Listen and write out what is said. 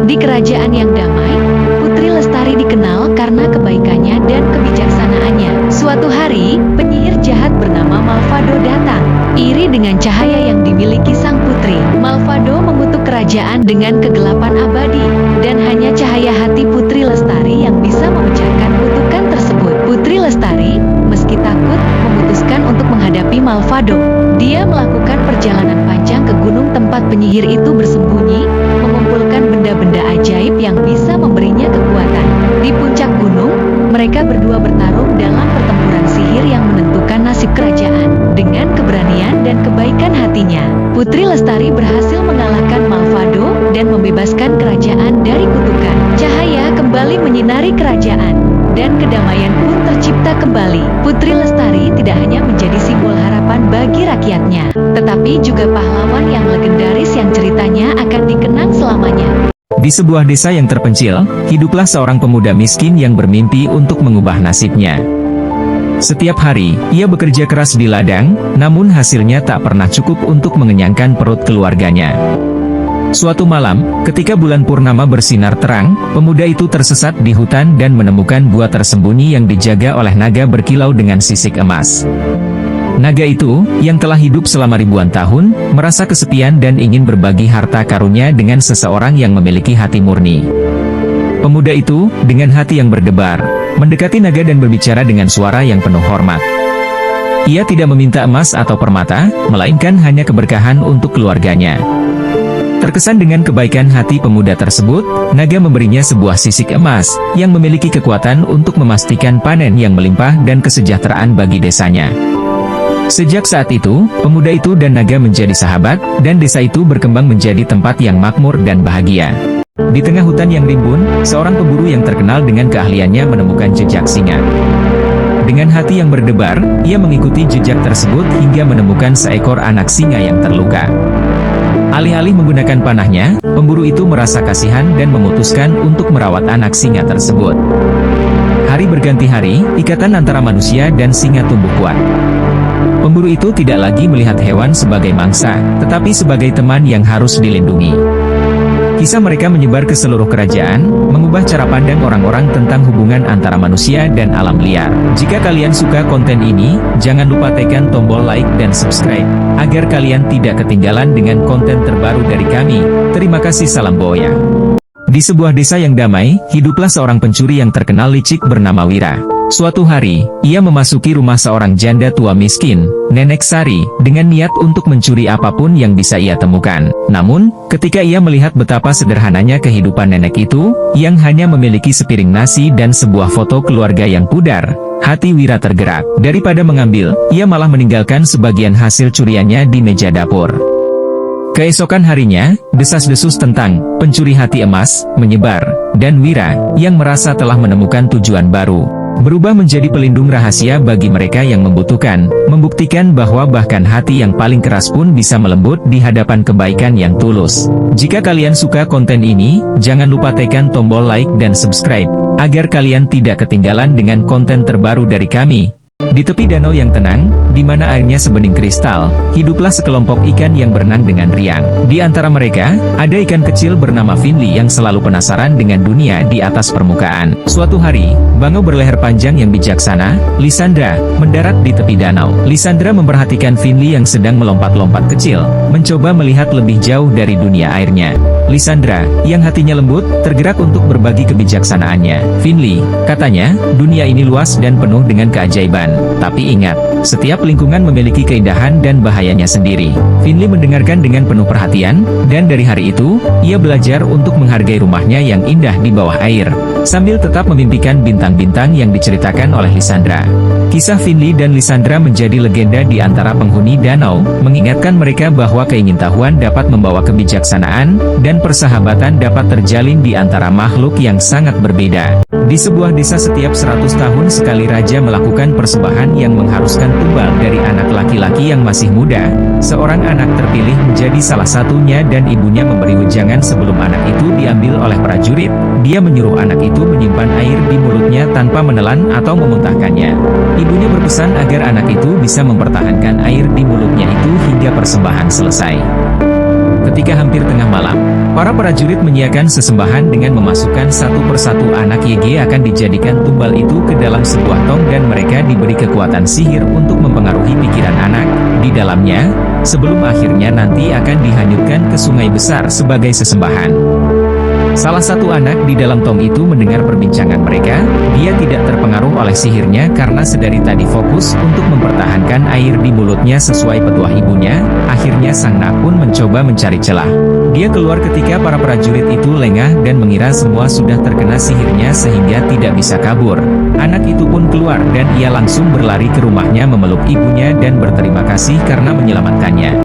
Di kerajaan yang damai, Putri Lestari dikenal karena kebaikannya dan kebijaksanaannya. Suatu hari, penyihir jahat bernama Malvado datang. Iri dengan cahaya yang dimiliki sang putri, Malvado mengutuk kerajaan dengan kegelapan abadi, dan hanya cahaya hati Putri Lestari yang bisa memecahkan kutukan tersebut. Putri Lestari, meski takut, memutuskan untuk menghadapi Malvado. Dia melakukan perjalanan panjang ke gunung tempat penyihir itu bersembunyi, mengumpulkan benda-benda ajaib yang bisa memberinya kekuatan. Di puncak gunung, mereka berdua bertarung dalam pertempuran sihir yang menentukan nasib kerajaan. Dengan keberanian dan kebaikan hatinya, Putri Lestari berhasil mengalahkan Malvado dan membebaskan kerajaan dari kutukan. Cahaya kembali menyinari kerajaan, dan kedamaian pun tercipta kembali. Putri Lestari tidak hanya menjadi simbol harapan bagi rakyatnya, tetapi juga pahlawan yang legendaris yang ceritanya akan dikenang selamanya. Di sebuah desa yang terpencil, hiduplah seorang pemuda miskin yang bermimpi untuk mengubah nasibnya. Setiap hari, ia bekerja keras di ladang, namun hasilnya tak pernah cukup untuk mengenyangkan perut keluarganya. Suatu malam, ketika bulan purnama bersinar terang, pemuda itu tersesat di hutan dan menemukan gua tersembunyi yang dijaga oleh naga berkilau dengan sisik emas. Naga itu, yang telah hidup selama ribuan tahun, merasa kesepian dan ingin berbagi harta karunnya dengan seseorang yang memiliki hati murni. Pemuda itu, dengan hati yang berdebar, mendekati naga dan berbicara dengan suara yang penuh hormat. Ia tidak meminta emas atau permata, melainkan hanya keberkahan untuk keluarganya. Terkesan dengan kebaikan hati pemuda tersebut, naga memberinya sebuah sisik emas, yang memiliki kekuatan untuk memastikan panen yang melimpah dan kesejahteraan bagi desanya. Sejak saat itu, pemuda itu dan naga menjadi sahabat, dan desa itu berkembang menjadi tempat yang makmur dan bahagia. Di tengah hutan yang rimbun, seorang pemburu yang terkenal dengan keahliannya menemukan jejak singa. Dengan hati yang berdebar, ia mengikuti jejak tersebut hingga menemukan seekor anak singa yang terluka. Alih-alih menggunakan panahnya, pemburu itu merasa kasihan dan memutuskan untuk merawat anak singa tersebut. Hari berganti hari, ikatan antara manusia dan singa tumbuh kuat. Pemburu itu tidak lagi melihat hewan sebagai mangsa, tetapi sebagai teman yang harus dilindungi. Kisah mereka menyebar ke seluruh kerajaan, mengubah cara pandang orang-orang tentang hubungan antara manusia dan alam liar. Jika kalian suka konten ini, jangan lupa tekan tombol like dan subscribe, agar kalian tidak ketinggalan dengan konten terbaru dari kami. Terima kasih, salam Boya. Di sebuah desa yang damai, hiduplah seorang pencuri yang terkenal licik bernama Wira. Suatu hari, ia memasuki rumah seorang janda tua miskin, Nenek Sari, dengan niat untuk mencuri apapun yang bisa ia temukan. Namun, ketika ia melihat betapa sederhananya kehidupan nenek itu, yang hanya memiliki sepiring nasi dan sebuah foto keluarga yang pudar, hati Wira tergerak. Daripada mengambil, ia malah meninggalkan sebagian hasil curiannya di meja dapur. Keesokan harinya, desas-desus tentang pencuri hati emas menyebar, dan Wira, yang merasa telah menemukan tujuan baru, berubah menjadi pelindung rahasia bagi mereka yang membutuhkan, membuktikan bahwa bahkan hati yang paling keras pun bisa melembut di hadapan kebaikan yang tulus. Jika kalian suka konten ini, jangan lupa tekan tombol like dan subscribe, agar kalian tidak ketinggalan dengan konten terbaru dari kami. Di tepi danau yang tenang, di mana airnya sebening kristal, hiduplah sekelompok ikan yang berenang dengan riang. Di antara mereka, ada ikan kecil bernama Finley yang selalu penasaran dengan dunia di atas permukaan. Suatu hari, bangau berleher panjang yang bijaksana, Lisandra, mendarat di tepi danau. Lisandra memperhatikan Finley yang sedang melompat-lompat kecil, mencoba melihat lebih jauh dari dunia airnya. Lisandra, yang hatinya lembut, tergerak untuk berbagi kebijaksanaannya. Finley, katanya, dunia ini luas dan penuh dengan keajaiban. Tapi ingat, setiap lingkungan memiliki keindahan dan bahayanya sendiri. Finley mendengarkan dengan penuh perhatian, dan dari hari itu, ia belajar untuk menghargai rumahnya yang indah di bawah air, sambil tetap memimpikan bintang-bintang yang diceritakan oleh Lisandra. Kisah Finley dan Lisandra menjadi legenda di antara penghuni danau, mengingatkan mereka bahwa keingintahuan dapat membawa kebijaksanaan, dan persahabatan dapat terjalin di antara makhluk yang sangat berbeda. Di sebuah desa setiap 100 tahun sekali raja melakukan persembahan yang mengharuskan tumbal dari anak laki-laki yang masih muda. Seorang anak terpilih menjadi salah satunya dan ibunya memberi wejangan sebelum anak itu diambil oleh prajurit. Dia menyuruh anak itu menyimpan air di mulutnya tanpa menelan atau memuntahkannya. Ibunya berpesan agar anak itu bisa mempertahankan air di mulutnya itu hingga persembahan selesai. Ketika hampir tengah malam, para prajurit menyiapkan sesembahan dengan memasukkan satu persatu anak YG akan dijadikan tumbal itu ke dalam sebuah tong dan mereka diberi kekuatan sihir untuk mempengaruhi pikiran anak di dalamnya, sebelum akhirnya nanti akan dihanyutkan ke sungai besar sebagai sesembahan. Salah satu anak di dalam tong itu mendengar perbincangan mereka, dia tidak terpengaruh oleh sihirnya karena sedari tadi fokus untuk mempertahankan air di mulutnya sesuai petuah ibunya, akhirnya sang nak pun mencoba mencari celah. Dia keluar ketika para prajurit itu lengah dan mengira semua sudah terkena sihirnya sehingga tidak bisa kabur. Anak itu pun keluar dan ia langsung berlari ke rumahnya memeluk ibunya dan berterima kasih karena menyelamatkannya.